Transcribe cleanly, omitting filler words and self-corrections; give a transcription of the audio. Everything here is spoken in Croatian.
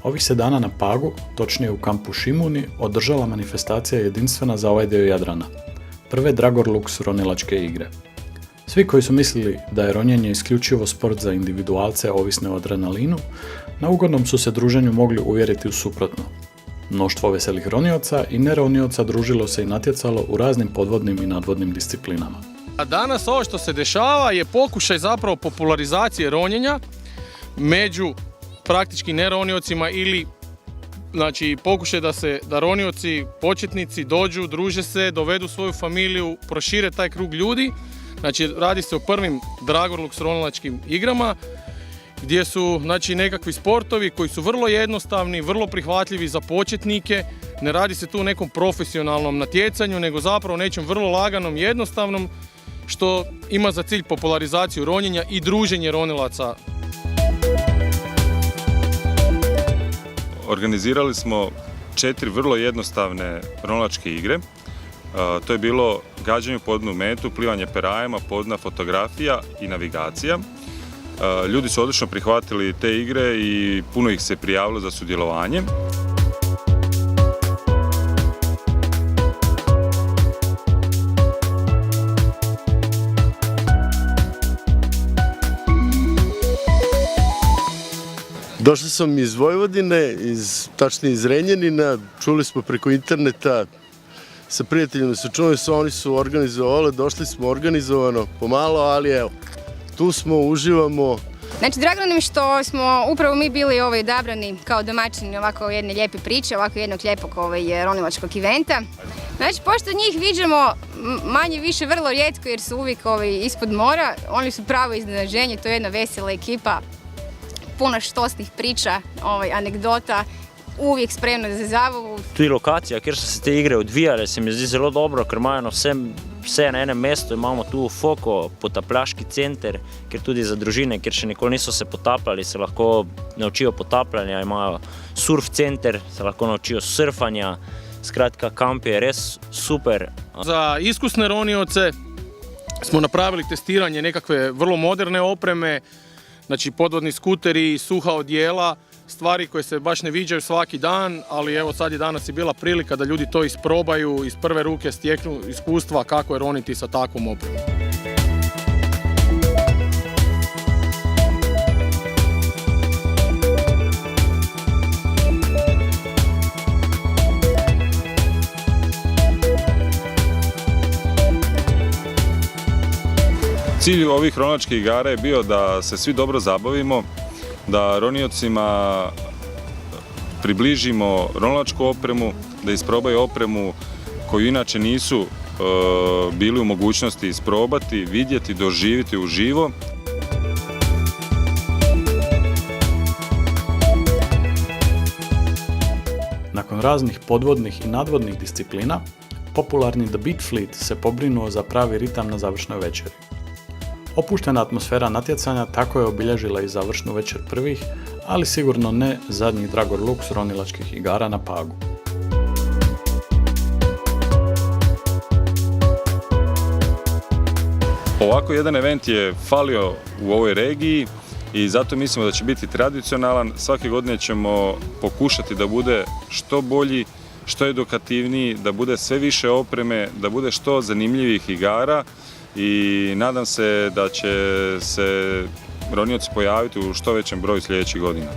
Ovih se dana na Pagu, točnije u kampu Šimuni, održala manifestacija jedinstvena za ovaj dio Jadrana. Prve Dragor Lux ronilačke igre. Svi koji su mislili da je ronjenje isključivo sport za individualce ovisne o adrenalinu, na ugodnom su se druženju mogli uvjeriti u suprotno. Mnoštvo veselih ronioca i neronioca družilo se i natjecalo u raznim podvodnim i nadvodnim disciplinama. A danas ovo što se dešava je pokušaj zapravo popularizacije ronjenja među praktički neroniocima ili znači pokušaj da ronioci, početnici dođu, druže se, dovedu svoju familiju, prošire taj krug ljudi. Znači radi se o prvim Dragor Lux ronilačkim igrama gdje su znači nekakvi sportovi koji su vrlo jednostavni, vrlo prihvatljivi za početnike. Ne radi se tu o nekom profesionalnom natjecanju, nego zapravo nečem vrlo laganom, jednostavnom što ima za cilj popularizaciju ronjenja i druženje ronilaca. Organizirali smo 4 vrlo jednostavne ronilačke igre. To je bilo gađanje u podvodnu metu, plivanje perajama, podvodna fotografija i navigacija. Ljudi su odlično prihvatili te igre i puno ih se prijavilo za sudjelovanje. Došao sam iz Vojvodine, tačnije iz Renjanina. Čuli smo preko interneta, sa prijateljima se čuli, oni su organizovali, došli smo organizovano, pomalo, ali evo, tu smo, uživamo. Znači, drago nam je što smo upravo mi bili odabrani kao domaćini ovako jedne lijepe priče, ovako jednog lijepog ronilačkog eventa. Znači, pošto njih viđamo manje više vrlo rijetko jer su uvijek ispod mora, oni su pravo iznenađenje, to je jedna vesela ekipa, puno štosnih priča, anegdota, uvijek spremno za zabavu. Tudi lokacija, kjer so se te igre odvijale, se mi zdi zelo dobro, ker imajo vse na enem mestu, imamo tu Foko, potapljaški center, kjer tudi za družine, kjer še nikoli niso se potapljali, se lahko naučijo potapljanja, imajo surf center, se lahko naučijo surfanja, skratka kamp je res super. Za iskusne ronioce smo napravili testiranje nekakve vrlo moderne opreme, znači podvodni skuteri, suha odijela, stvari koje se baš ne viđaju svaki dan, ali evo sad je danas i bila prilika da ljudi to isprobaju, iz prve ruke steknu iskustva kako je roniti sa takvom opremom. Cilj ovih ronilačkih igara je bio da se svi dobro zabavimo, da roniocima približimo ronilačku opremu, da isprobaju opremu koju inače nisu bili u mogućnosti isprobati, vidjeti, doživjeti uživo. Nakon raznih podvodnih i nadvodnih disciplina, popularni The Beat Fleet se pobrinuo za pravi ritam na završnoj večeri. Opuštena atmosfera natjecanja tako je obilježila i završnu večer prvih, ali sigurno ne zadnjih Dragor Lux ronilačkih igara na Pagu. Ovako jedan event je falio u ovoj regiji i zato mislimo da će biti tradicionalan. Svake godine ćemo pokušati da bude što bolji, što edukativniji, da bude sve više opreme, da bude što zanimljivih igara i nadam se da će se ronioci pojaviti u što većem broju sljedećih godina.